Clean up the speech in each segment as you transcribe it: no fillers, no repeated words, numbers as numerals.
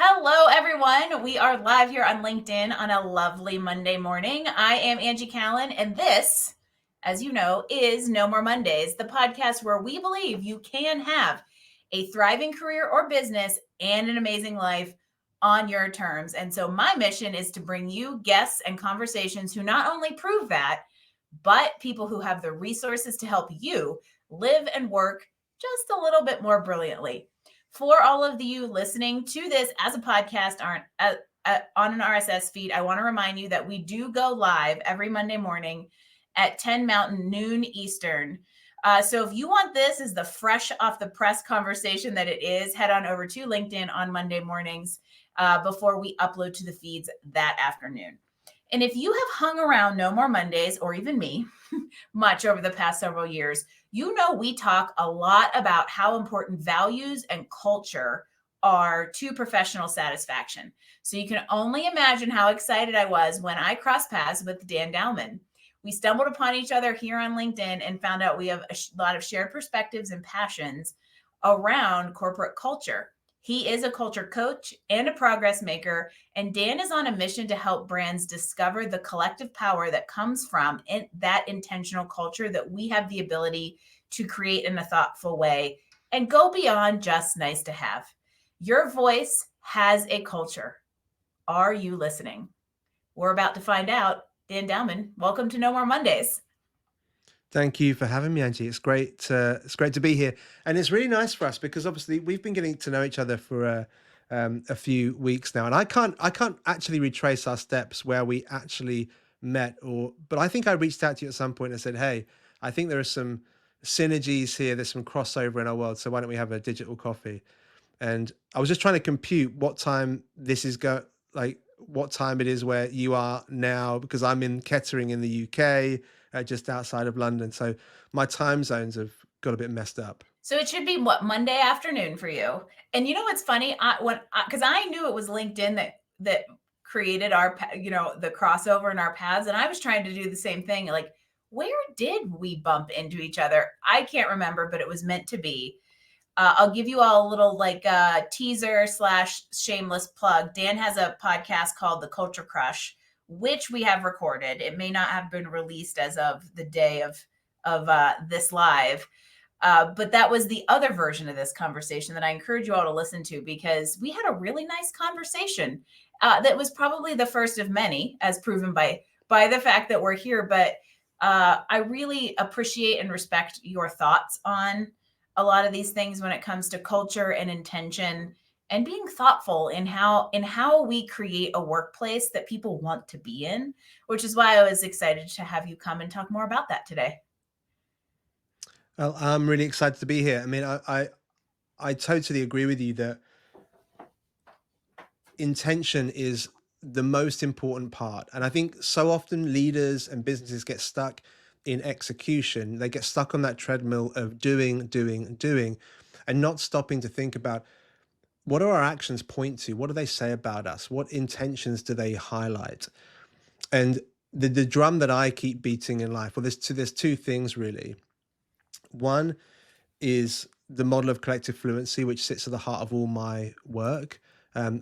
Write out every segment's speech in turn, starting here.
Hello, everyone. We are live here on LinkedIn on a lovely Monday morning. I am Angie Callen, and this, as you know, is No More Mondays, the podcast where we believe you can have a thriving career or business and an amazing life on your terms. And so, my mission is to bring you guests and conversations who not only prove that, but people who have the resources to help you live and work just a little bit more brilliantly. For all of you listening to this as a podcast on an RSS feed, I want to remind you that we do go live every Monday morning at 10 Mountain, noon Eastern. So if you want this as the fresh off the press conversation that it is, head on over to LinkedIn on Monday mornings before we upload to the feeds that afternoon. And if you have hung around No More Mondays, or even me, much over the past several years, you know we talk a lot about how important values and culture are to professional satisfaction. So you can only imagine how excited I was when I crossed paths with Dan Dowman. We stumbled upon each other here on LinkedIn and found out we have a lot of shared perspectives and passions around corporate culture. He is a culture coach and a progress maker, and Dan is on a mission to help brands discover the collective power that comes from that intentional culture that we have the ability to create in a thoughtful way and go beyond just nice to have. Your voice has a culture. Are you listening? We're about to find out. Dan Dowman, welcome to No More Mondays. Thank you for having me, Angie. It's great to be here, and it's really nice for us because obviously we've been getting to know each other for a few weeks now, and I can't actually retrace our steps where we actually met, but I think I reached out to you at some point and said, "Hey, I think there are some synergies here. There's some crossover in our world, so why don't we have a digital coffee?" And I was just trying to compute what time this is what time it is where you are now, because I'm in Kettering in the UK, just outside of London. So my time zones have got a bit messed up. So it should be what, Monday afternoon for you. And you know what's funny? Because I knew it was LinkedIn that created the crossover in our paths, and I was trying to do the same thing. Like, where did we bump into each other? I can't remember, but it was meant to be. I'll give you all a little teaser slash shameless plug. Dan has a podcast called The Culture Crush, which we have recorded. It may not have been released as of the day of this live. But that was the other version of this conversation that I encourage you all to listen to, because we had a really nice conversation that was probably the first of many, as proven by the fact that we're here. But I really appreciate and respect your thoughts on a lot of these things when it comes to culture and intention and being thoughtful in how we create a workplace that people want to be in, which is why I was excited to have you come and talk more about that today. Well, I'm really excited to be here. I mean, I totally agree with you that intention is the most important part. And I think so often leaders and businesses get stuck in execution. They get stuck on that treadmill of doing, doing, and doing, and not stopping to think about what do our actions point to? What do they say about us? What intentions do they highlight? And the drum that I keep beating in life, well, there's two things really. One is the model of collective fluency, which sits at the heart of all my work,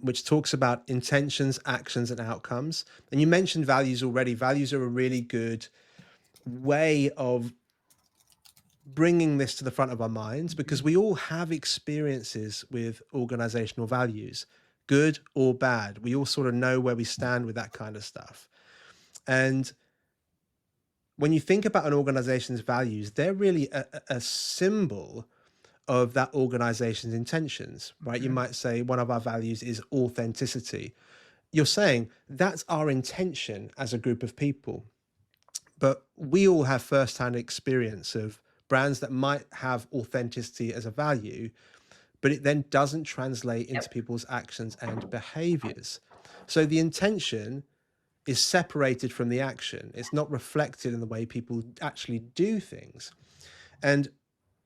which talks about intentions, actions, and outcomes. And you mentioned values already. Values are a really good way of bringing this to the front of our minds because we all have experiences with organizational values, good or bad. We all sort of know where we stand with that kind of stuff. And when you think about an organization's values, they're really a symbol of that organization's intentions, right? You Mhm. might say one of our values is authenticity. You're saying that's our intention as a group of people. But we all have firsthand experience of brands that might have authenticity as a value, but it then doesn't translate into Yep. people's actions and behaviors. So the intention is separated from the action. It's not reflected in the way people actually do things. And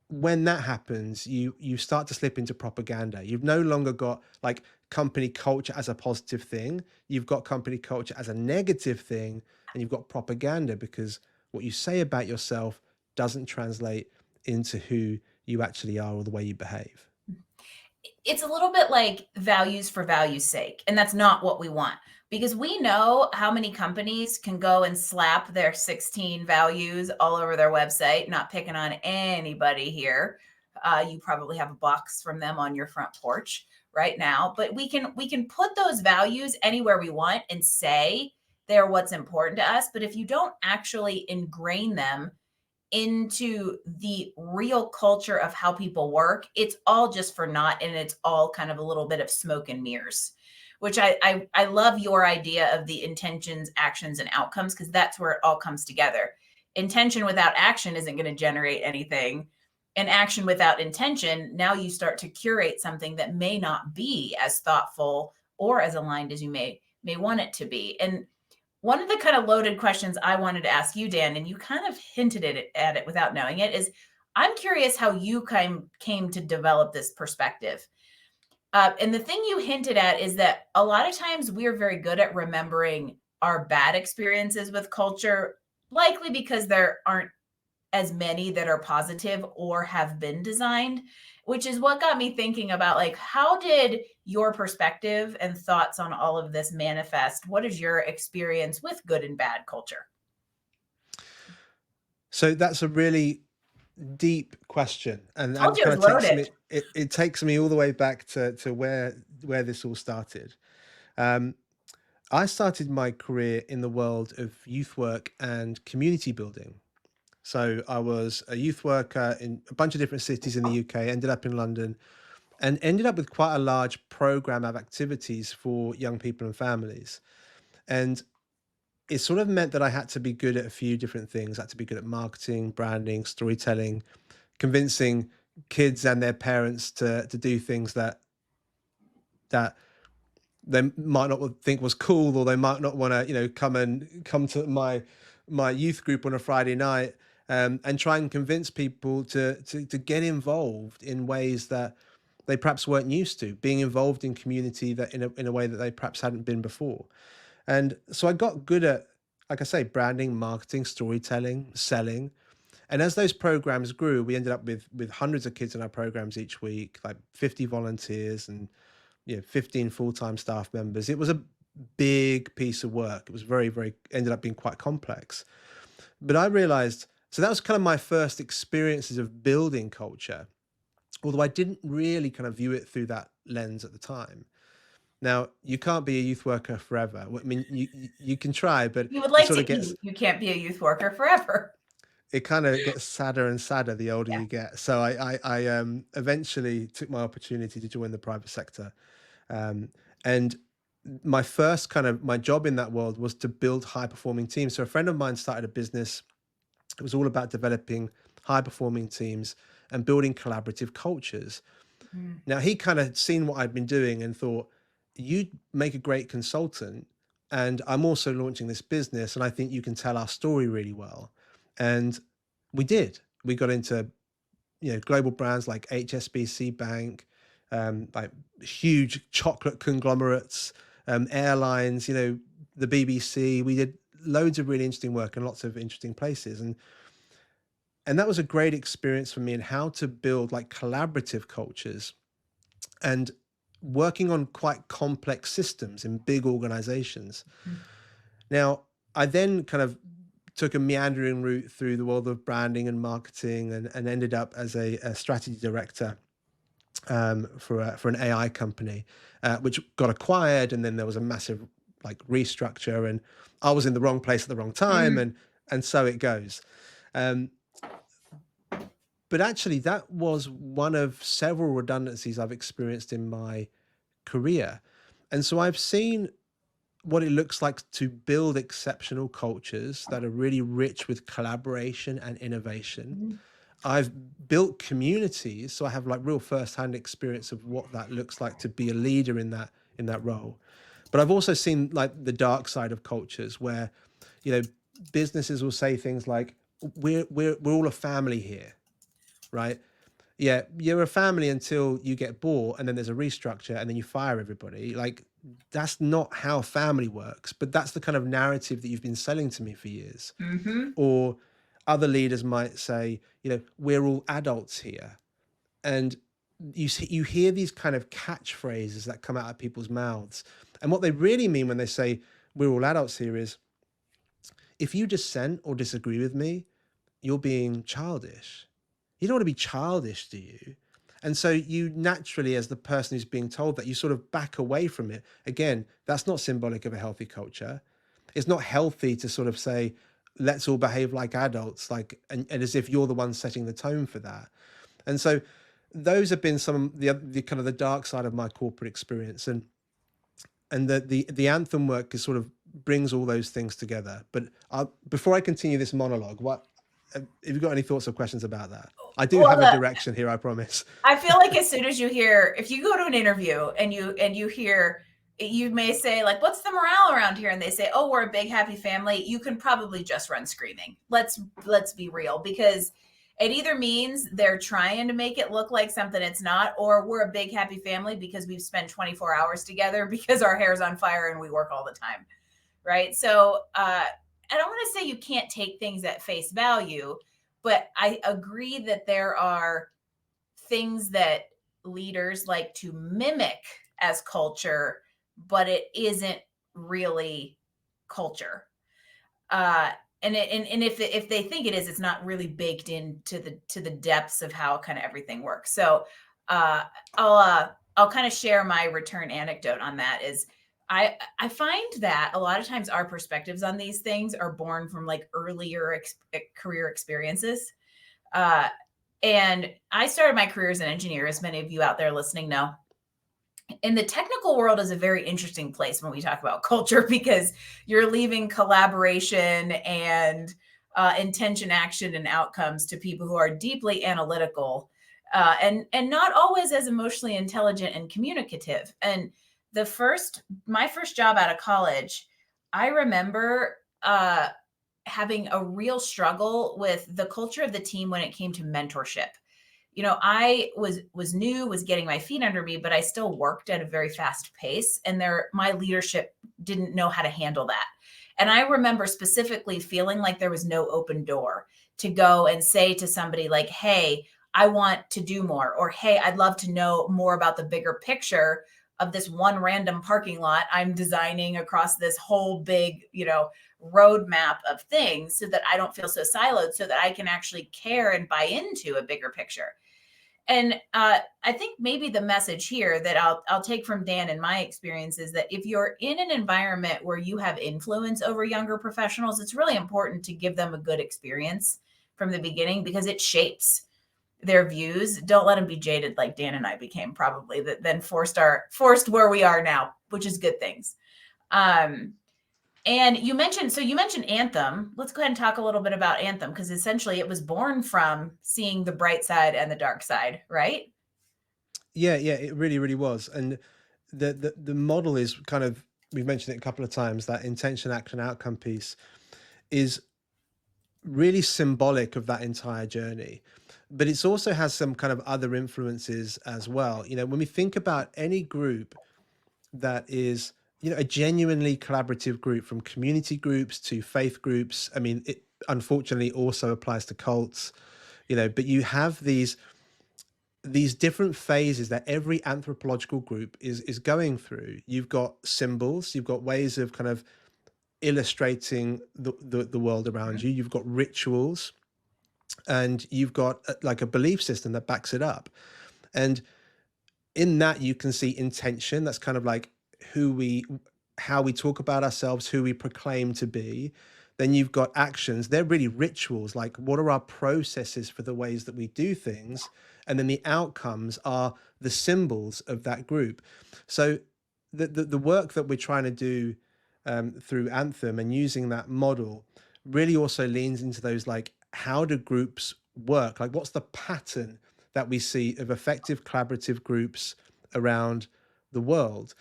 when that happens, you start to slip into propaganda. You've no longer got like company culture as a positive thing. You've got company culture as a negative thing, and you've got propaganda because what you say about yourself doesn't translate into who you actually are or the way you behave. it's a little bit like values for value's sake, and that's not what we want, because we know how many companies can go and slap their 16 values all over their website. Not picking on anybody here. You probably have a box from them on your front porch right now, but we can put those values anywhere we want and say they're what's important to us. But if you don't actually ingrain them into the real culture of how people work, it's all just for naught, and it's all kind of a little bit of smoke and mirrors. Which I love your idea of the intentions, actions, and outcomes, because that's where it all comes together. Intention without action isn't going to generate anything. And action without intention, now you start to curate something that may not be as thoughtful or as aligned as you may want it to be. And one of the kind of loaded questions I wanted to ask you, Dan, and you kind of hinted at it without knowing it, is I'm curious how you came to develop this perspective. And the thing you hinted at is that a lot of times we're very good at remembering our bad experiences with culture, likely because there aren't as many that are positive or have been designed, which is what got me thinking about, like, how did your perspective and thoughts on all of this manifest? What is your experience with good and bad culture? So that's a really deep question, and Told that you it kind was of takes loaded. me. It takes me all the way back to where this all started. Um, I started my career in the world of youth work and community building. So I was a youth worker in a bunch of different cities in the UK, ended up in London, and ended up with quite a large program of activities for young people and families. And it sort of meant that I had to be good at a few different things. I had to be good at marketing, branding, storytelling, convincing kids and their parents to do things that they might not think was cool, or they might not want to, come to my youth group on a Friday night, and try and convince people to get involved in ways that they perhaps weren't used to, being involved in community that in a way that they perhaps hadn't been before. And so I got good at, like I say, branding, marketing, storytelling, selling. And as those programs grew, we ended up with hundreds of kids in our programs each week, like 50 volunteers and 15 full-time staff members. It was a big piece of work. It was very, very, ended up being quite complex. But I realized, so that was kind of my first experiences of building culture, although I didn't really kind of view it through that lens at the time. Now, you can't be a youth worker forever. I mean, you can try, but You would it like sort to of gets, eat. You can't be a youth worker forever. it kind of gets sadder and sadder the older Yeah. you get. So I eventually took my opportunity to join the private sector. Um, and my job in that world was to build high performing teams. So a friend of mine started a business. It was all about developing high performing teams and building collaborative cultures. Mm. Now he kind of seen what I'd been doing and thought, you'd make a great consultant. And I'm also launching this business, and I think you can tell our story really well. And we did. We got into global brands like HSBC Bank, like huge chocolate conglomerates, airlines, the BBC. We did loads of really interesting work in lots of interesting places, and that was a great experience for me in how to build like collaborative cultures and working on quite complex systems in big organizations. Mm. Now, I then kind of took a meandering route through the world of branding and marketing, and ended up as a strategy director for an AI company, which got acquired, and then there was a massive like restructure, and I was in the wrong place at the wrong time, Mm. and so it goes. Um, but actually, that was one of several redundancies I've experienced in my career, and so I've seen what it looks like to build exceptional cultures that are really rich with collaboration and innovation. Mm. I've built communities, so I have like real first-hand experience of what that looks like to be a leader in that role. But I've also seen like the dark side of cultures where, you know, businesses will say things like, we're all a family here, right? Yeah, you're a family until you get bought, and then there's a restructure, and then you fire everybody. Like, that's not how family works, but that's the kind of narrative that you've been selling to me for years. Mm-hmm. Or other leaders might say, we're all adults here. And you hear these kind of catchphrases that come out of people's mouths, and what they really mean when they say we're all adults here is, if you dissent or disagree with me, you're being childish. You don't want to be childish, do you? And so you naturally, as the person who's being told that, you sort of back away from it. Again, that's not symbolic of a healthy culture. It's not healthy to sort of say, let's all behave like adults, like, and as if you're the one setting the tone for that. And so those have been some of the kind of the dark side of my corporate experience. And the anthem work is sort of brings all those things together. But before I continue this monologue, what have you got any thoughts or questions about that? I do have a Well, direction here, I promise. I feel like as soon as you hear, if you go to an interview and you hear, you may say like, "What's the morale around here?" And they say, "Oh, we're a big happy family." You can probably just run screaming. Let's be real, because it either means they're trying to make it look like something it's not, or we're a big happy family because we've spent 24 hours together because our hair's on fire and we work all the time, right? So I don't want to say you can't take things at face value, but I agree that there are things that leaders like to mimic as culture, but it isn't really culture. Uh, and if they think it is, it's not really baked into the depths of how kind of everything works. So uh, I'll kind of share my return anecdote on that. Is I find that a lot of times our perspectives on these things are born from like earlier career experiences. Uh, and I started my career as an engineer, as many of you out there listening know. And the technical world is a very interesting place when we talk about culture, because you're leaving collaboration and intention, action, and outcomes to people who are deeply analytical, and not always as emotionally intelligent and communicative. And my first job out of college, I remember having a real struggle with the culture of the team when it came to mentorship. I was new, was getting my feet under me, but I still worked at a very fast pace, and my leadership didn't know how to handle that. And I remember specifically feeling like there was no open door to go and say to somebody like, "Hey, I want to do more," or "Hey, I'd love to know more about the bigger picture of this one random parking lot I'm designing across this whole big, roadmap of things, so that I don't feel so siloed, so that I can actually care and buy into a bigger picture." And I think maybe the message here that I'll take from Dan and my experience is that if you're in an environment where you have influence over younger professionals, it's really important to give them a good experience from the beginning, because it shapes their views. Don't let them be jaded like Dan and I became, probably, that then forced where we are now, which is good things. And you mentioned Anthem. Let's go ahead and talk a little bit about Anthem, because essentially it was born from seeing the bright side and the dark side, right? Yeah, yeah, it really, really was. And the model is kind of, we've mentioned it a couple of times, that intention, action, outcome piece is really symbolic of that entire journey. But it's also has some kind of other influences as well. When we think about any group that is, a genuinely collaborative group, from community groups to faith groups, I mean, it unfortunately also applies to cults, but you have these different phases that every anthropological group is going through. You've got symbols, you've got ways of kind of illustrating the world around you, you've got rituals, and you've got like a belief system that backs it up. And in that you can see intention, that's kind of like how we talk about ourselves, who we proclaim to be. Then you've got actions, they're really rituals, like what are our processes for the ways that we do things. And then the outcomes are the symbols of that group. So the work that we're trying to do through Anthem and using that model really also leans into those, like, how do groups work, like what's the pattern that we see of effective collaborative groups around the world.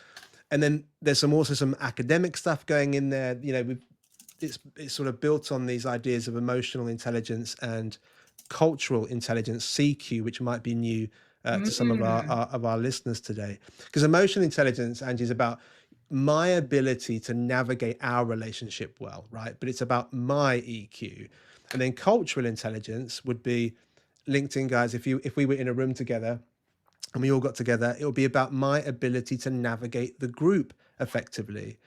And then there's also some academic stuff going in there. It's sort of built on these ideas of emotional intelligence and cultural intelligence, CQ, which might be new to some of Mm. our listeners today. Because emotional intelligence, Angie, is about my ability to navigate our relationship well, right? But it's about my EQ. And then cultural intelligence would be linked in, guys. If we were in a room together and we all got together, it will be about my ability to navigate the group effectively.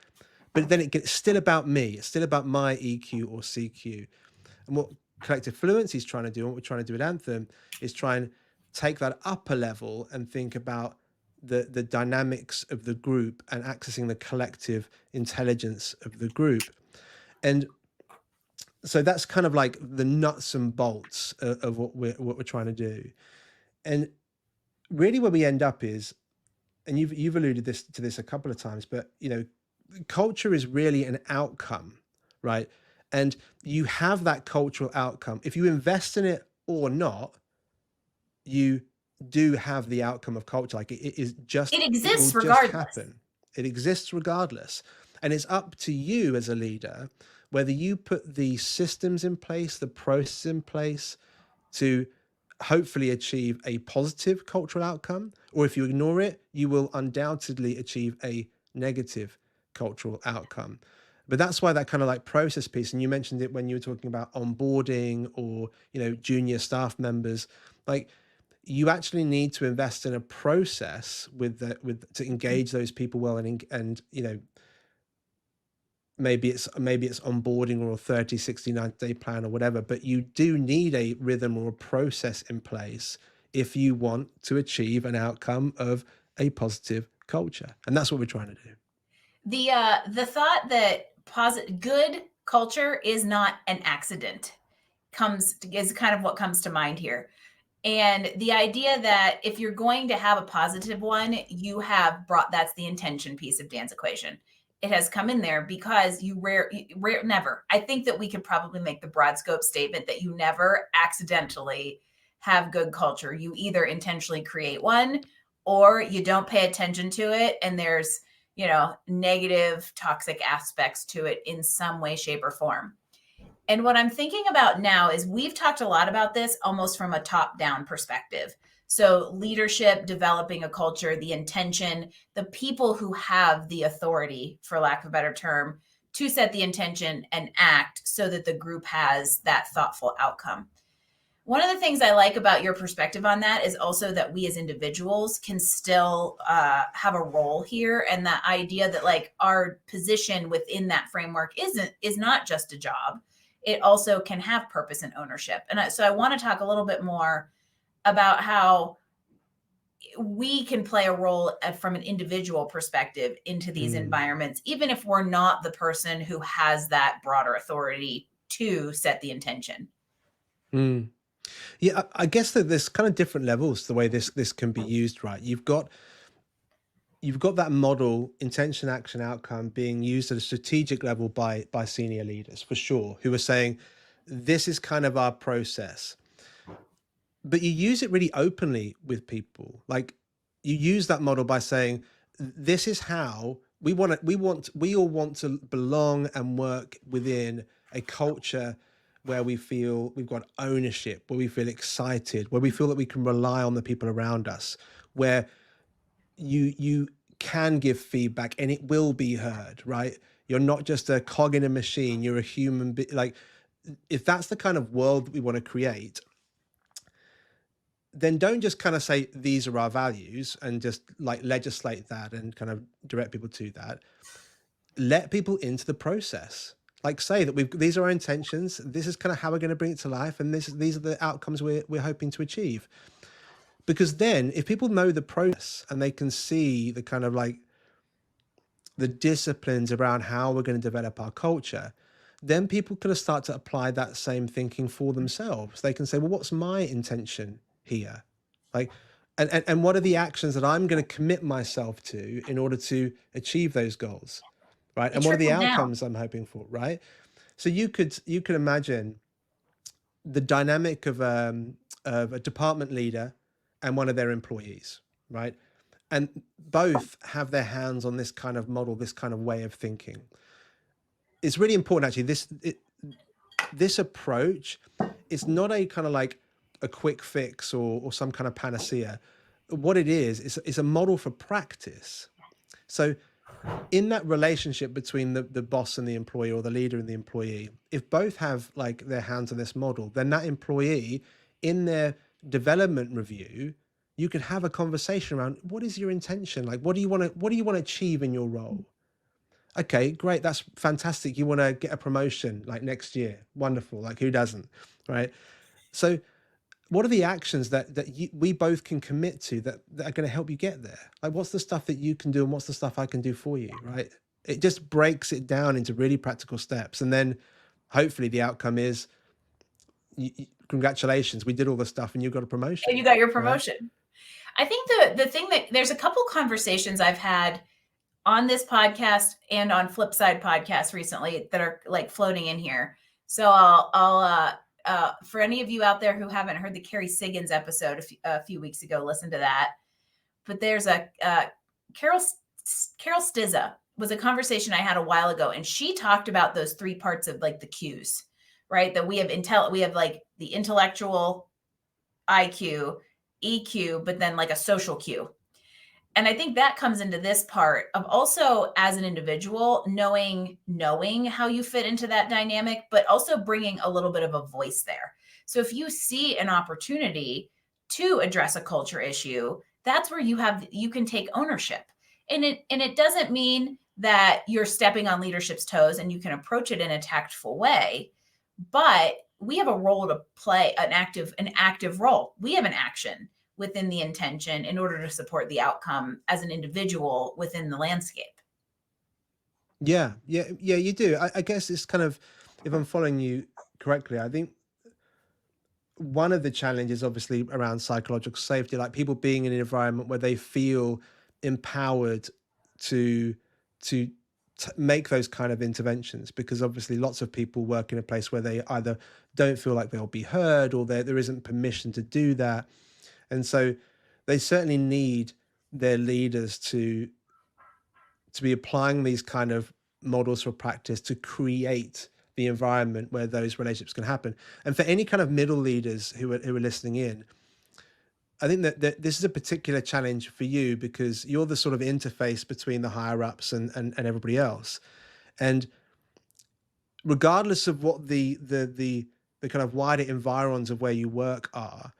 But then it's still about me. It's still about my EQ or CQ. And what collective fluency is trying to do, and what we're trying to do at Anthem, is try and take that upper level and think about the dynamics of the group and accessing the collective intelligence of the group. And so that's kind of like the nuts and bolts of what we're trying to do. And really where we end up is, and you've alluded to this a couple of times, but culture is really an outcome, right? And you have that cultural outcome. If you invest in it or not, you do have the outcome of culture. Like it is just, It it will exists just regardless. happen. It exists regardless. And it's up to you as a leader, whether you put the systems in place, the process in place to hopefully achieve a positive cultural outcome, or if you ignore it, you will undoubtedly achieve a negative cultural outcome. But that's why that kind of like process piece, and you mentioned it when you were talking about onboarding or junior staff members, like you actually need to invest in a process with to engage those people well, and maybe it's onboarding or a 30, 60, 90 day plan or whatever, but you do need a rhythm or a process in place if you want to achieve an outcome of a positive culture. And that's what we're trying to do. The thought that good culture is not an accident is kind of what comes to mind here. And the idea that if you're going to have a positive one, you have brought that's the intention piece of Dan's equation. It has come in there because you never. I think that we could probably make the broad scope statement that you never accidentally have good culture. You either intentionally create one or you don't pay attention to it and there's, negative toxic aspects to it in some way, shape, or form. And what I'm thinking about now is we've talked a lot about this almost from a top down perspective. So, leadership, developing a culture, the intention, the people who have the authority, for lack of a better term, to set the intention and act so that the group has that thoughtful outcome. One of the things I like about your perspective on that is also that we as individuals can still have a role here, and the idea that like our position within that framework is not just a job. It also can have purpose and ownership. And so I want to talk a little bit more about how we can play a role from an individual perspective into these Mm. environments, even if we're not the person who has that broader authority to set the intention. Mm. Yeah, I guess that there's kind of different levels to the way this can be used, right? You've got that model, intention, action, outcome, being used at a strategic level by senior leaders for sure, who are saying this is kind of our process. But you use it really openly with people. Like you use that model by saying this is how we all want to belong and work within a culture where we feel we've got ownership, where we feel excited, where we feel that we can rely on the people around us, where you can give feedback and it will be heard, right? You're not just a cog in a machine, you're a like if that's the kind of world that we want to create, then don't just kind of say these are our values and just like legislate that and kind of direct people to that. Let people into the process. Like say that these are our intentions, this is kind of how we're going to bring it to life, and these are the outcomes we're hoping to achieve. Because then if people know the process and they can see the kind of like the disciplines around how we're going to develop our culture, then people can start to apply that same thinking for themselves. They can say, well, what's my intention here? Like, and what are the actions that I'm going to commit myself to in order to achieve those goals? Right. It And what are the trickles down. outcomes I'm hoping for? Right. So you could imagine the dynamic of a department leader and one of their employees, right? And both have their hands on this kind of model, this kind of way of thinking. It's really important, actually. This approach, it's not a kind of like a quick fix or some kind of panacea. What it is a model for practice. So in that relationship between the boss and the employee, or the leader and the employee, if both have like their hands on this model, then that employee in their development review you could have a conversation around, what is your intention? Like, what do you want to achieve in your role? Okay, great. That's fantastic. You want to get a promotion like next year. Wonderful. Like, who doesn't? Right. So what are the actions we both can commit to that are going to help you get there? Like, what's the stuff that you can do and what's the stuff I can do for you? Right. It just breaks it down into really practical steps. And then hopefully the outcome is, congratulations, we did all the stuff and you got a And promotion. you got your Right. promotion. I think the thing that there's a couple conversations I've had on this podcast and on Flipside podcast recently that are like floating in here. So for any of you out there who haven't heard the Carrie Siggins episode a few weeks ago, listen to that. But there's a Carol Stizza was a conversation I had a while ago, and she talked about those three parts of like the cues, right? That we have like the intellectual IQ, EQ, but then like a social cue. And I think that comes into this part of also as an individual, knowing how you fit into that dynamic, but also bringing a little bit of a voice there. So if you see an opportunity to address a culture issue, that's where you can take ownership. And it doesn't mean that you're stepping on leadership's toes, and you can approach it in a tactful way, but we have a role to play, an active role. We have an action within the intention in order to support the outcome as an individual within the landscape. Yeah. Yeah. Yeah. You do. I guess it's kind of, if I'm following you correctly, I think one of the challenges obviously around psychological safety, like people being in an environment where they feel empowered to to make those kind of interventions, because obviously lots of people work in a place where they either don't feel like they'll be heard, or there isn't permission to do that. And so they certainly need their leaders to be applying these kind of models for practice to create the environment where those relationships can happen. And for any kind of middle leaders who are listening in, I think that this is a particular challenge for you, because you're the sort of interface between the higher ups and everybody else. And regardless of what the kind of wider environs of where you work are,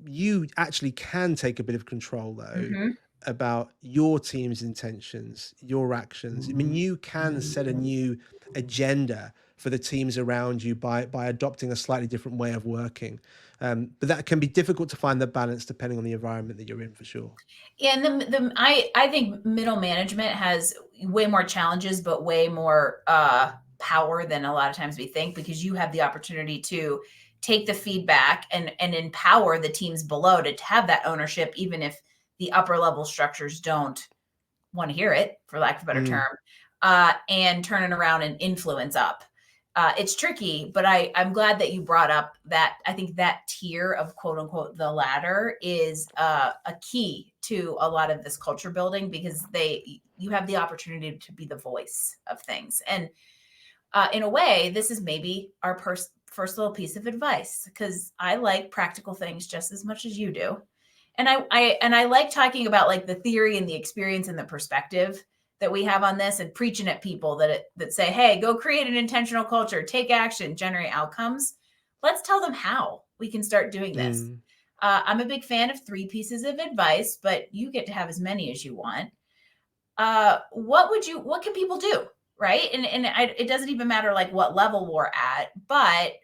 you actually can take a bit of control though Mm-hmm. about your team's intentions, your actions. I mean, you can set a new agenda for the teams around you by adopting a slightly different way of working. But that can be difficult to find the balance depending on the environment that you're in, for sure. And I think middle management has way more challenges, but way more power than a lot of times we think, because you have the opportunity to take the feedback and empower the teams below to have that ownership, even if the upper level structures don't want to hear it, for lack of a better Mm, term, and turn it around and influence up. It's tricky, but I'm glad that you brought up that. I think that tier of quote unquote the ladder is a key to a lot of this culture building, because you have the opportunity to be the voice of things. And in a way, this is maybe our first little piece of advice, because I like practical things just as much as you do. And I like talking about like the theory and the experience and the perspective that we have on this, and preaching at people that say, hey, go create an intentional culture, take action, generate outcomes. Let's tell them how we can start doing this. mm. I'm a big fan of 3 pieces of advice, but you get to have as many as you want. What can people do? Right. It doesn't even matter like what level we're at, but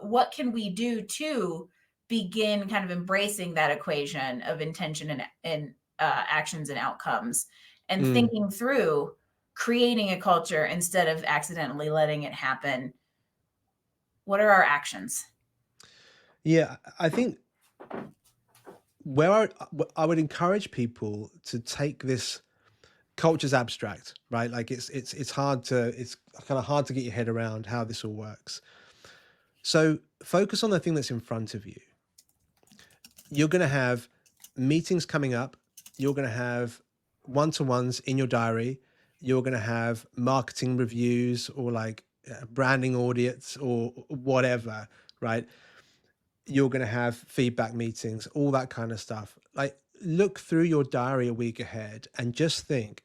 what can we do to begin kind of embracing that equation of intention and actions and outcomes, and Mm. thinking through creating a culture instead of accidentally letting it happen? What are our actions? Yeah, I think I would encourage people to take this culture's abstract, right? Like it's kind of hard to get your head around how this all works. So focus on the thing that's in front of you. You're going to have meetings coming up. You're going to have one-to-ones in your diary. You're going to have marketing reviews, or like branding audits or whatever, right? You're going to have feedback meetings, all that kind of stuff. Like, look through your diary a week ahead and just think,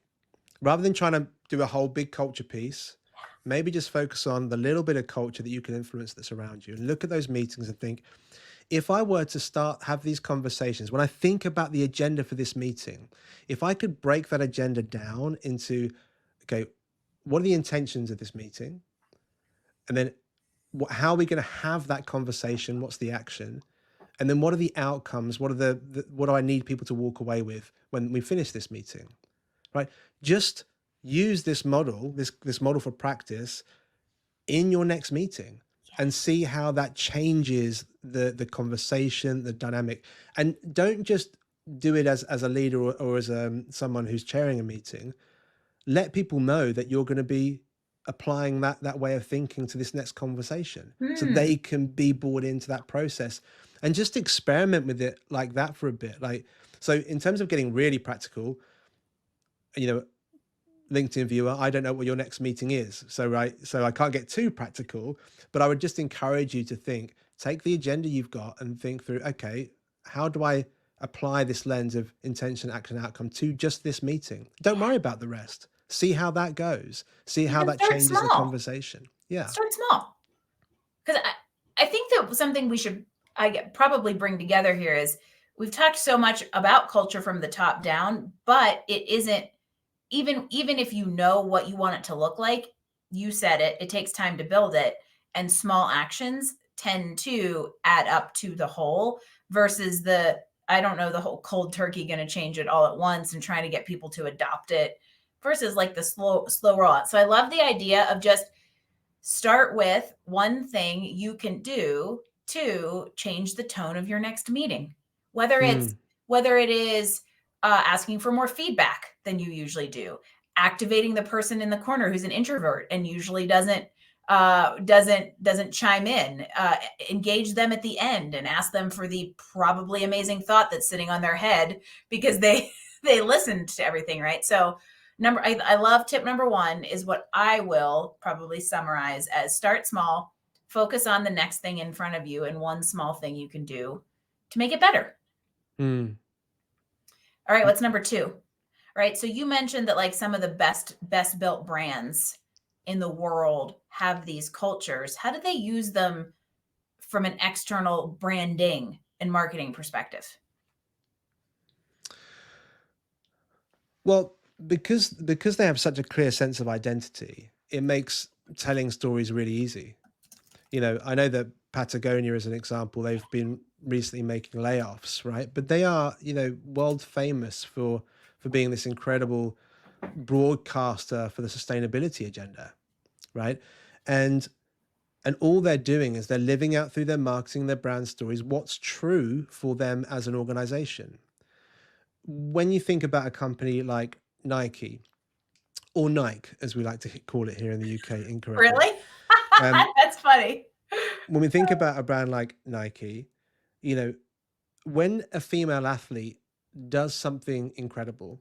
rather than trying to do a whole big culture piece, maybe just focus on the little bit of culture that you can influence that's around you, and look at those meetings and think, if I were to have these conversations, when I think about the agenda for this meeting, if I could break that agenda down into, okay, what are the intentions of this meeting? And then how are we going to have that conversation? What's the action? And then what are the outcomes? What are what do I need people to walk away with when we finish this meeting? Right? Just use this model, this model for practice in your next meeting, and see how that changes the conversation, the dynamic. And don't just do it as a leader, or as someone who's chairing a meeting. Let people know that you're going to be applying that way of thinking to this next conversation, so Hmm. they can be brought into that process, and just experiment with it like that for a bit. Like, so in terms of getting really practical, you know, LinkedIn viewer, I don't know what your next meeting is. So, right. So I can't get too practical, but I would just encourage you to take the agenda you've got and think through, okay, how do I apply this lens of intention, action, outcome to just this meeting? Don't worry about the rest. See how that goes. See how Even that start changes the small. conversation. Yeah. Start small. Because I think that something we should probably bring together here is we've talked so much about culture from the top down, but it isn't, even if you know what you want it to look like, you said it takes time to build it, and small actions tend to add up to the whole, versus the, I don't know, the whole cold turkey going to change it all at once and trying to get people to adopt it, versus like the slow rollout. So I love the idea of just start with one thing you can do to change the tone of your next meeting, whether it's Mm. whether it is asking for more feedback than you usually do, activating the person in the corner who's an introvert and usually doesn't chime in, engage them at the end and ask them for the probably amazing thought that's sitting on their head because they they listened to everything, right? So I love tip number one is what I will probably summarize as: start small, focus on the next thing in front of you and one small thing you can do to make it better. Mm. All right, what's number two? All right, so you mentioned that like some of the best built brands in the world have these cultures. How do they use them from an external branding and marketing perspective? Well, because they have such a clear sense of identity, it makes telling stories really easy. I know that Patagonia, as an example, they've been recently making layoffs, right? But they are, world famous for being this incredible broadcaster for the sustainability agenda, right? And and all they're doing is they're living out through their marketing, their brand stories, what's true for them as an organization. When you think about a company like Nike, or Nike, as we like to call it here in the UK incorrectly, Really? um, That's funny. when we think about a brand like Nike, you know, when a female athlete does something incredible,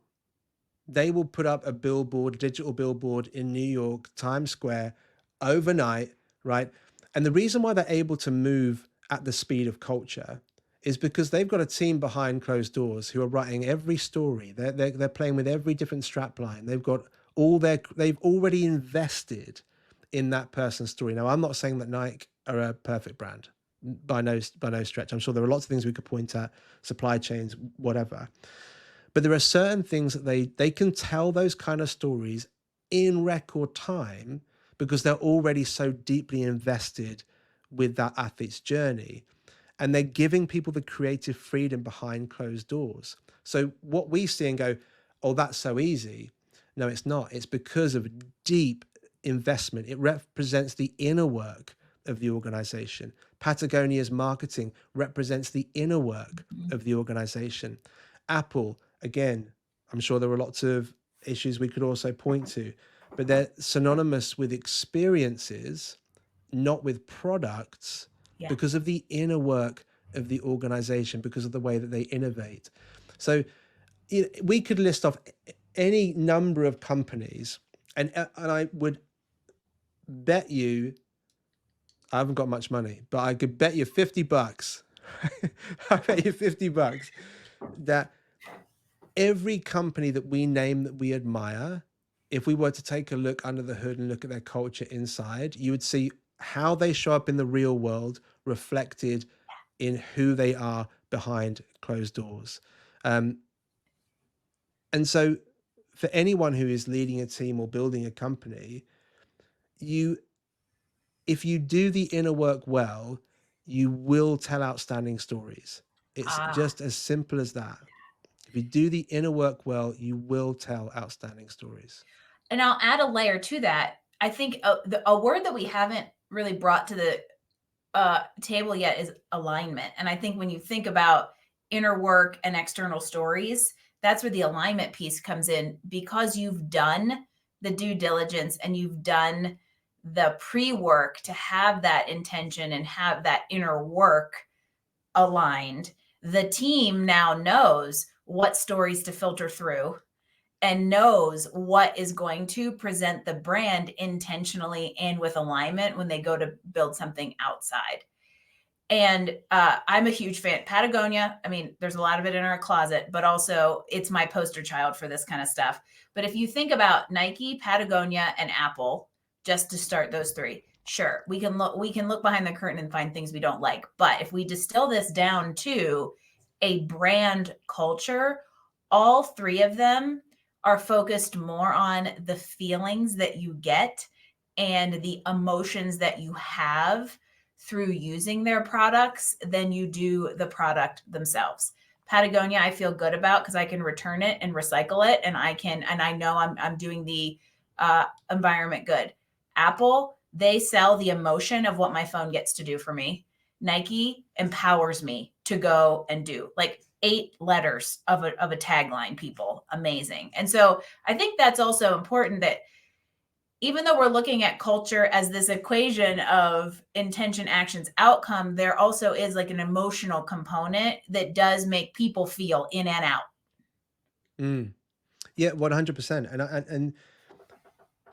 they will put up a billboard, digital billboard in New York, Times Square, overnight, right? And the reason why they're able to move at the speed of culture is because they've got a team behind closed doors who are writing every story. They're playing with every different strap line. They've already invested in that person's story. Now, I'm not saying that Nike are a perfect brand by no stretch. I'm sure there are lots of things we could point at, supply chains, whatever. But there are certain things that they can tell those kind of stories in record time because they're already so deeply invested with that athlete's journey, and they're giving people the creative freedom behind closed doors. So what we see and go, oh, that's so easy. No, it's not. It's because of deep investment. It represents the inner work of the organization. Patagonia's marketing represents the inner work of the organization. Apple, again, I'm sure there are lots of issues we could also point to, but they're synonymous with experiences, not with products, Yeah. because of the inner work of the organization, because of the way that they innovate. So we could list off any number of companies, and I would bet you, I haven't got much money, but I could bet you $50. I bet you $50 that every company that we name that we admire, if we were to take a look under the hood and look at their culture inside, you would see how they show up in the real world reflected in who they are behind closed doors. Um, and so, for anyone who is leading a team or building a company, you if you do the inner work well, you will tell outstanding stories. It's Ah, just as simple as that. If you do the inner work well, you will tell outstanding stories. and I'll add a layer to that. I think a word that we haven't really brought to the table yet is alignment. And I think when you think about inner work and external stories, that's where the alignment piece comes in, because you've done the due diligence and you've done the pre work to have that intention and have that inner work aligned. The team now knows what stories to filter through and knows what is going to present the brand intentionally and with alignment when they go to build something outside. And I'm a huge fan. Patagonia, I mean, there's a lot of it in our closet, but also it's my poster child for this kind of stuff. But if you think about Nike, Patagonia, and Apple, just to start those three, sure, we can look behind the curtain and find things we don't like. But if we distill this down to a brand culture, all three of them are focused more on the feelings that you get and the emotions that you have through using their products than you do the product themselves. Patagonia, I feel good about because I can return it and recycle it, and I know I'm doing the environment good. Apple, they sell the emotion of what my phone gets to do for me. Nike empowers me to go and do like 8 letters of a tagline, people. Amazing. And so I think that's also important, that even though we're looking at culture as this equation of intention, actions, outcome, there also is like an emotional component that does make people feel in and out. Mm. Yeah, 100%. And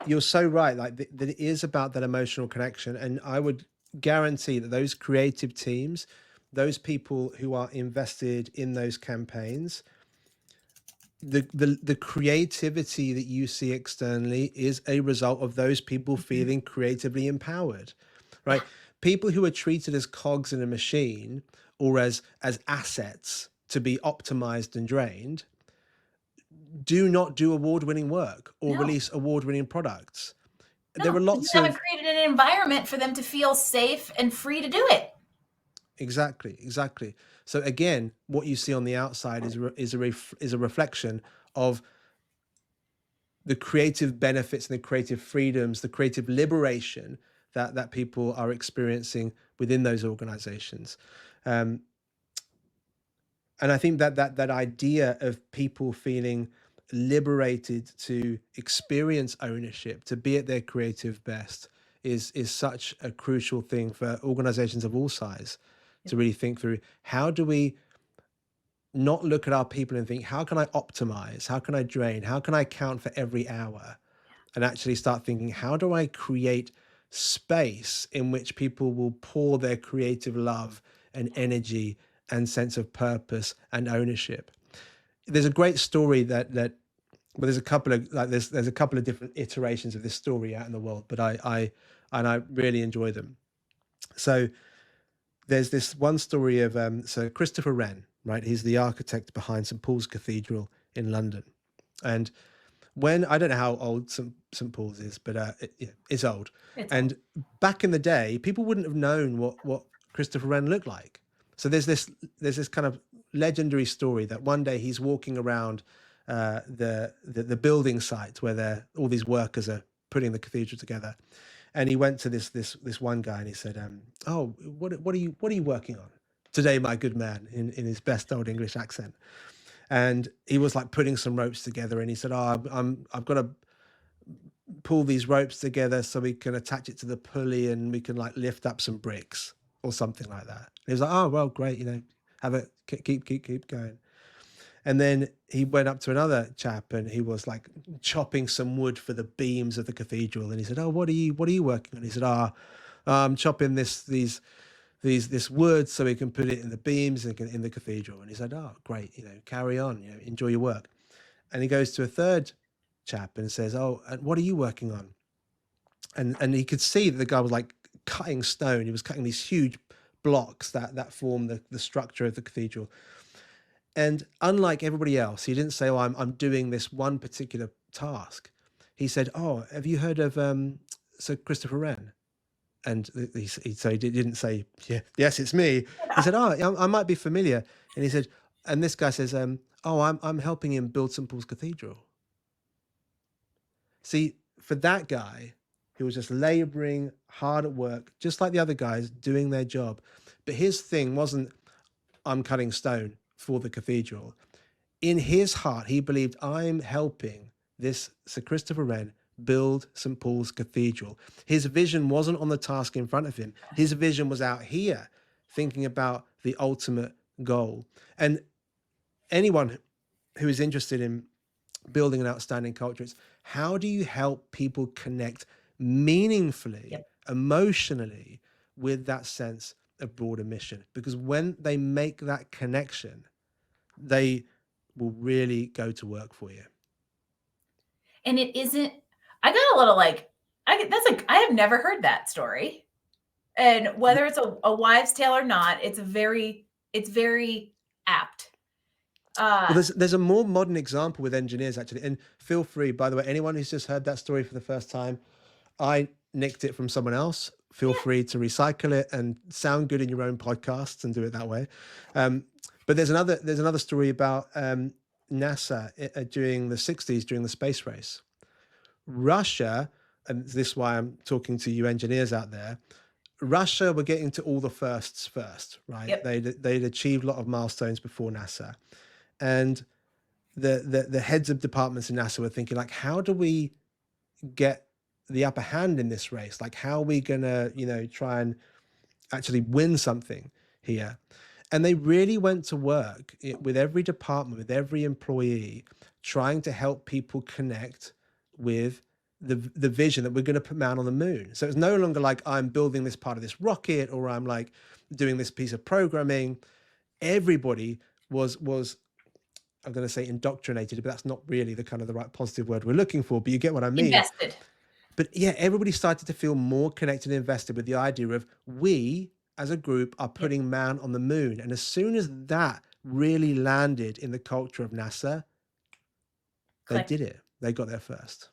you're so right. Like that, it is about that emotional connection. And I would guarantee that those creative teams, those people who are invested in those campaigns, the creativity that you see externally is a result of those people Mhm. feeling creatively empowered, Yeah. right? People who are treated as cogs in a machine or as assets to be optimized and drained do not do award-winning work or No, release award-winning products. There no, are you lots haven't of created an environment for them to feel safe and free to do it. exactly. So again, what you see on the outside is a reflection of the creative benefits and the creative freedoms, the creative liberation that people are experiencing within those organizations. Um, and I think that idea of people feeling liberated to experience ownership, to be at their creative best, is such a crucial thing for organizations of all size to really think through. How do we not look at our people and think, how can I optimize? How can I drain? How can I count for every hour? And actually start thinking, how do I create space in which people will pour their creative love and energy and sense of purpose and ownership? There's a great story that well, there's a couple of like there's a couple of different iterations of this story out in the world, but I really enjoy them. So there's this one story of so Christopher Wren, right? He's the architect behind St Paul's Cathedral in London, and when I don't know how old St Paul's is, but it's old. It's all. And back in the day, people wouldn't have known what Christopher Wren looked like. So there's this kind of legendary story that one day he's walking around the building site where all these workers are putting the cathedral together, and he went to this one guy and he said, "Oh, what are you working on today, my good man?" In his best old English accent, and he was like putting some ropes together and he said, "Oh, I've got to pull these ropes together so we can attach it to the pulley and we can like lift up some bricks or something like that." And he was like, "Oh, well, great, have it, keep going." And then he went up to another chap and he was like chopping some wood for the beams of the cathedral, and he said, "Oh, what are you working on?" He said, "Ah, I'm chopping this wood so we can put it in the beams in the cathedral." And he said, "Oh, great, carry on, enjoy your work." And he goes to a third chap and says, "Oh, and what are you working on?" And he could see that the guy was like cutting stone. He was cutting these huge blocks that form the structure of the cathedral. And unlike everybody else, he didn't say, "Oh, I'm doing this one particular task." He said, "Oh, have you heard of Sir Christopher Wren?" And so he didn't say, "Yeah, yes, it's me." He said, "Oh, I might be familiar." And he said, and this guy says, "Oh, I'm helping him build St. Paul's Cathedral." See, for that guy, he was just laboring hard at work, just like the other guys doing their job. But his thing wasn't, "I'm cutting stone for the cathedral." In his heart, he believed, "I'm helping this Sir Christopher Wren build St. Paul's Cathedral." His vision wasn't on the task in front of him. His vision was out here, thinking about the ultimate goal. And anyone who is interested in building an outstanding culture, it's how do you help people connect meaningfully, Yep. emotionally with that sense of broader mission? Because when they make that connection, they will really go to work for you. And it isn't, I got a little like, I have never heard that story. And whether it's a wives' tale or not, it's very apt. Well, there's a more modern example with engineers actually, and feel free, by the way, anyone who's just heard that story for the first time, I nicked it from someone else. Feel Yeah. free to recycle it and sound good in your own podcasts and do it that way. But there's another story about NASA during the 60s, during the space race. Russia, and this is why I'm talking to you engineers out there, Russia were getting to all the firsts first, right? Yep. They'd achieved a lot of milestones before NASA. And the heads of departments in NASA were thinking, like, how do we get the upper hand in this race? Like, how are we gonna, try and actually win something here? And they really went to work with every department, with every employee, trying to help people connect with the vision that we're going to put man on the moon. So it's no longer like I'm building this part of this rocket or I'm like doing this piece of programming. Everybody was I'm going to say indoctrinated, but that's not really the kind of the right positive word we're looking for, but you get what I mean. Invested. But yeah, everybody started to feel more connected and invested with the idea of we as a group are Yep. putting man on the moon. And as soon as that really landed in the culture of NASA, they Clicked. did it. They got there first.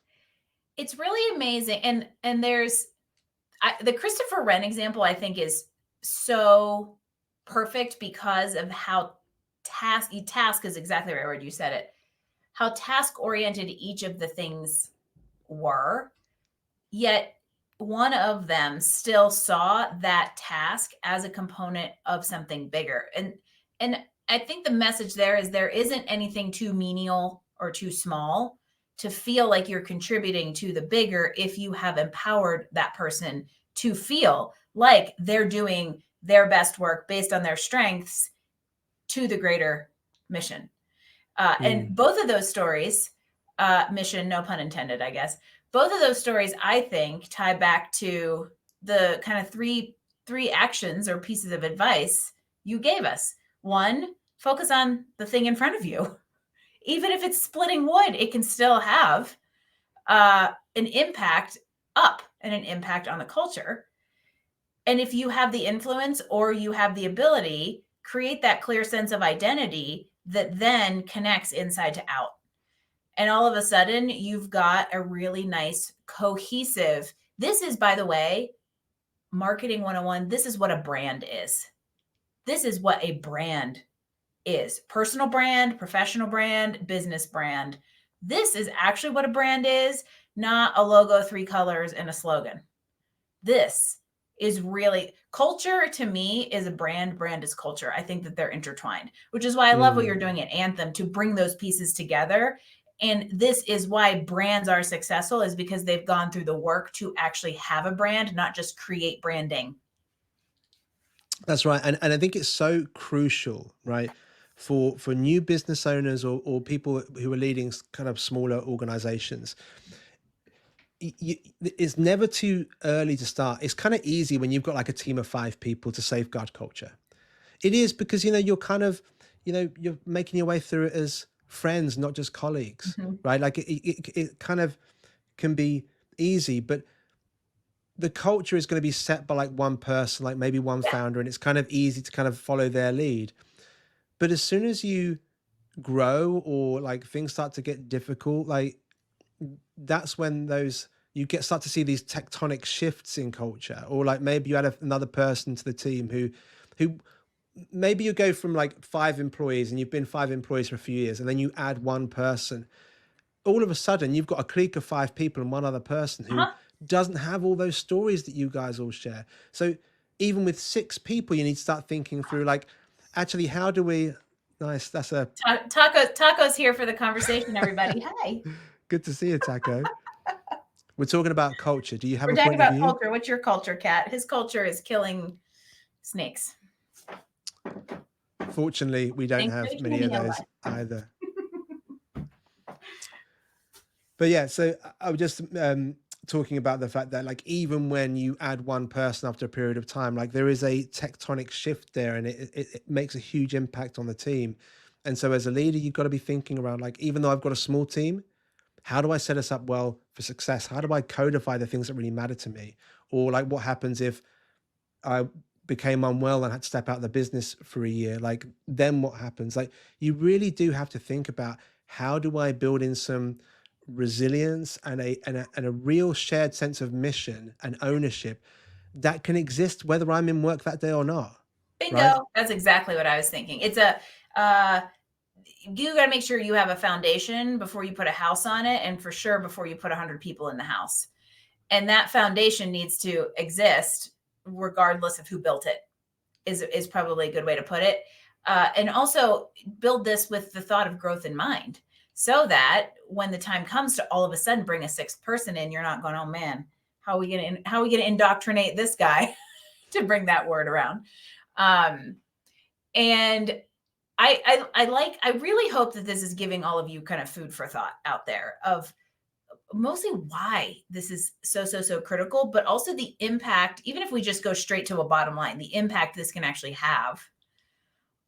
It's really amazing. And there's the Christopher Wren example, I think, is so perfect because of how task is exactly the right word. You said it. How task oriented each of the things were, yet one of them still saw that task as a component of something bigger. And I think the message there is there isn't anything too menial or too small to feel like you're contributing to the bigger if you have empowered that person to feel like they're doing their best work based on their strengths to the greater mission. And both of those stories, mission, no pun intended, I guess. Both of those stories, I think, tie back to the kind of three actions or pieces of advice you gave us. One, focus on the thing in front of you. Even if it's splitting wood, it can still have an impact up and an impact on the culture. And if you have the influence or you have the ability, create that clear sense of identity that then connects inside to out. And all of a sudden, you've got a really nice, cohesive. This is, by the way, marketing 101. This is what a brand is. This is what a brand is: personal brand, professional brand, business brand. This is actually what a brand is, not a logo, 3 colors, and a slogan. This is really culture. To me, is a brand. Brand is culture. I think that they're intertwined, which is why I love what you're doing at Anthem to bring those pieces together. And this is why brands are successful, is because they've gone through the work to actually have a brand, not just create branding. That's right. And I think it's so crucial, right? For new business owners or people who are leading kind of smaller organizations. It's never too early to start. It's kind of easy when you've got like a team of 5 people to safeguard culture. It is because, you're kind of, you're making your way through it as friends, not just colleagues, Mhm. right? Like it kind of can be easy, but the culture is going to be set by like one person, like maybe one Yeah. founder, and it's kind of easy to kind of follow their lead. But as soon as you grow or like things start to get difficult, like that's when those you get start to see these tectonic shifts in culture, or like maybe you add another person to the team who maybe you go from like 5 employees and you've been 5 employees for a few years, and then you add one person. All of a sudden, you've got a clique of 5 people and one other person who Uh-huh. doesn't have all those stories that you guys all share. So even with 6 people, you need to start thinking through like, actually, how do we? Nice. That's a Taco's here for the conversation, everybody. Hi. good to see you, Taco. We're talking about culture. Do you have We're a talking point of about view? culture. What's your culture, Cat? His culture is killing snakes. Fortunately, we don't Thanks for have the many of cameo those life. either. But yeah, so I was just talking about the fact that like even when you add one person after a period of time, like there is a tectonic shift there, and it makes a huge impact on the team. And so as a leader, you've got to be thinking around like, even though I've got a small team, how do I set us up well for success? How do I codify the things that really matter to me? Or like what happens if I became unwell and had to step out of the business for a year? Like then what happens? Like you really do have to think about, how do I build in some resilience and a real shared sense of mission and ownership that can exist whether I'm in work that day or not, right? Bingo. That's exactly what I was thinking. It's a you got to make sure you have a foundation before you put a house on it, and for sure before you put 100 people in the house. And that foundation needs to exist regardless of who built it. Is probably a good way to put it. And also build this with the thought of growth in mind, so that when the time comes to all of a sudden bring a 6th person in, you're not going, oh man, how are we gonna indoctrinate this guy to bring that word around? Um, and I really hope that this is giving all of you kind of food for thought out there of mostly why this is so critical, but also the impact, even if we just go straight to a bottom line, the impact this can actually have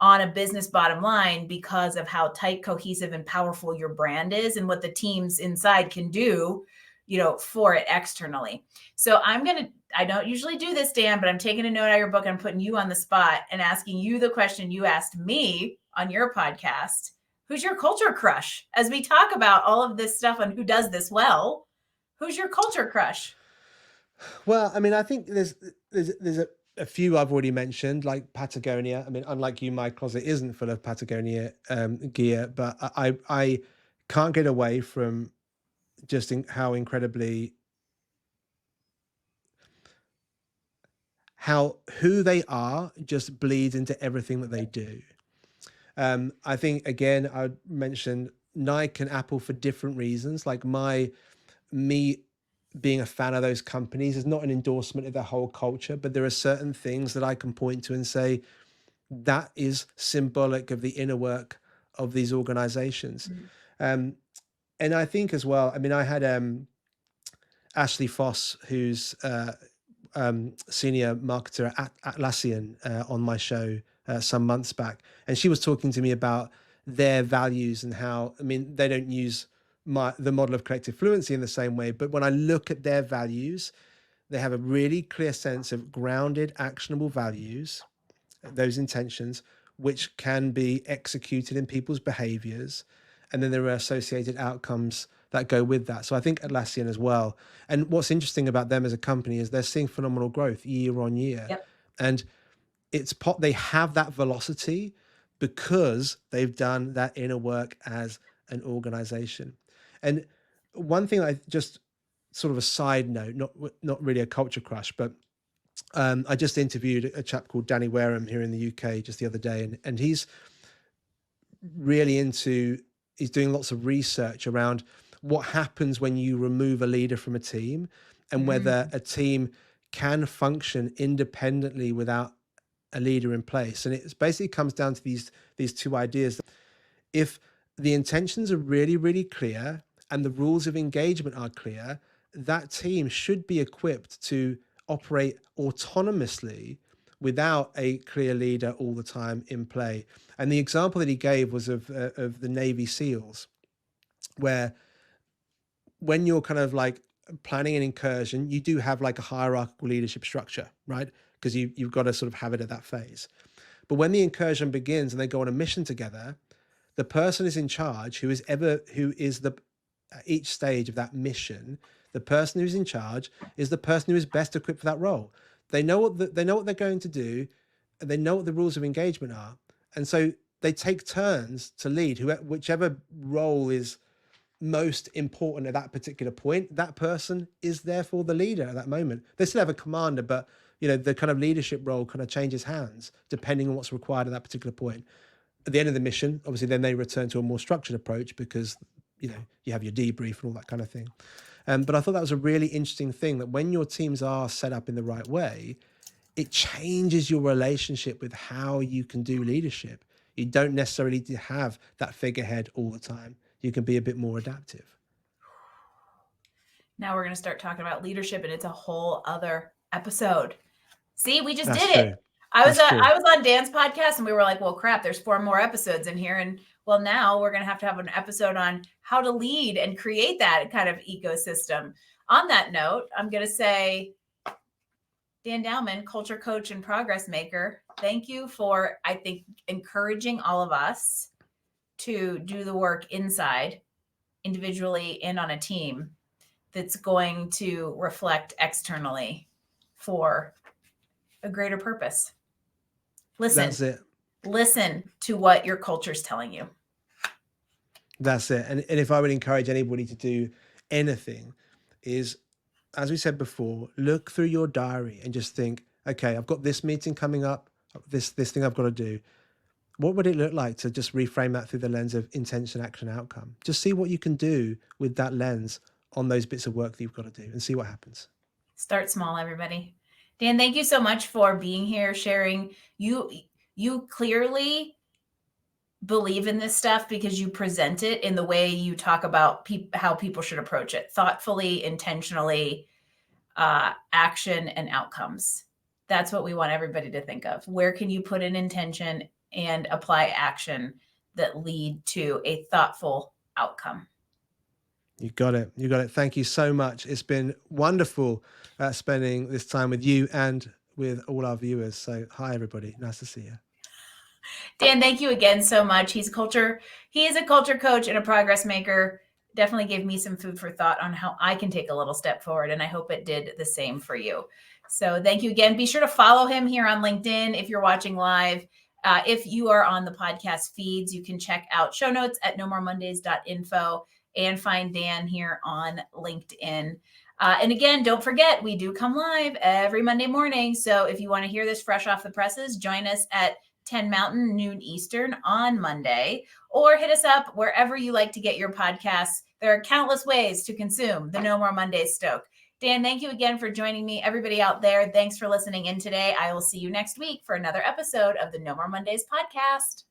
on a business bottom line because of how tight, cohesive, and powerful your brand is and what the teams inside can do, for it externally. So I don't usually do this, Dan, but I'm taking a note out of your book. I'm putting you on the spot and asking you the question you asked me on your podcast. Who's your culture crush? As we talk about all of this stuff on who does this well, who's your culture crush? Well, I mean, I think there's a few I've already mentioned, like Patagonia. I mean, unlike you, my closet isn't full of Patagonia gear, but I can't get away from just how incredibly how who they are just bleeds into everything that they do. I think again, I mentioned Nike and Apple for different reasons. Like me being a fan of those companies is not an endorsement of their whole culture, but there are certain things that I can point to and say that is symbolic of the inner work of these organizations. Mhm. Um, and I think as well, I mean, I had Ashley Foss, who's senior marketer at Atlassian, on my show some months back, and she was talking to me about their values and how, I mean, they don't use the model of collective fluency in the same way, but when I look at their values, they have a really clear sense of grounded, actionable values, those intentions, which can be executed in people's behaviors. And then there are associated outcomes that go with that. So I think Atlassian as well. And what's interesting about them as a company is they're seeing phenomenal growth year on year. Yep. And they have that velocity because they've done that inner work as an organization. And one thing I just sort of a side note, not really a culture crush, but I just interviewed a chap called Danny Wareham here in the UK just the other day, and he's really he's doing lots of research around what happens when you remove a leader from a team, and whether Mm. a team can function independently without a leader in place. And it basically comes down to these two ideas. If the intentions are really, really clear and the rules of engagement are clear, that team should be equipped to operate autonomously without a clear leader all the time in play. And the example that he gave was of the Navy SEALs, where when you're kind of like planning an incursion, you do have like a hierarchical leadership structure, right? Because you've got to sort of have it at that phase. But when the incursion begins and they go on a mission together, the person is in charge who is the at each stage of that mission, the person who's in charge is the person who is best equipped for that role. They know what they're going to do, and they know what the rules of engagement are, and so they take turns to lead. Whichever role is most important at that particular point, that person is therefore the leader at that moment. They still have a commander, but the kind of leadership role kind of changes hands depending on what's required at that particular point. At the end of the mission, obviously, then they return to a more structured approach because you have your debrief and all that kind of thing. But I thought that was a really interesting thing, that when your teams are set up in the right way, it changes your relationship with how you can do leadership. You don't necessarily need to have that figurehead all the time. You can be a bit more adaptive. Now we're going to start talking about leadership, and it's a whole other episode. See, we just That's did true. it. I was on Dan's podcast, and we were like, well, crap, there's 4 more episodes in here. And well, now we're going to have an episode on how to lead and create that kind of ecosystem. On that note, I'm going to say, Dan Dowman, culture coach and progress maker, thank you for, I think, encouraging all of us to do the work inside, individually and on a team, that's going to reflect externally for a greater purpose. That's it. Listen to what your culture's telling you. That's it. And if I would encourage anybody to do anything, is, as we said before, look through your diary and just think, okay, I've got this meeting coming up, this thing I've got to do. What would it look like to just reframe that through the lens of intention, action, outcome? Just see what you can do with that lens on those bits of work that you've got to do and see what happens. Start small, everybody. Dan, thank you so much for being here, sharing. You clearly believe in this stuff because you present it in the way you talk about how people should approach it, thoughtfully, intentionally, action and outcomes. That's what we want everybody to think of. Where can you put an intention and apply action that lead to a thoughtful outcome? You got it. You got it. Thank you so much. It's been wonderful spending this time with you and with all our viewers. So hi, everybody. Nice to see you. Dan, thank you again so much. He is a culture coach and a progress maker. Definitely gave me some food for thought on how I can take a little step forward. And I hope it did the same for you. So thank you again. Be sure to follow him here on LinkedIn if you're watching live. If you are on the podcast feeds, you can check out show notes at nomoremondays.info and find Dan here on LinkedIn. And again, don't forget, we do come live every Monday morning. So if you want to hear this fresh off the presses, join us at 10 Mountain, noon Eastern on Monday, or hit us up wherever you like to get your podcasts. There are countless ways to consume the No More Mondays Stoke. Dan, thank you again for joining me. Everybody out there, thanks for listening in today. I will see you next week for another episode of the No More Mondays podcast.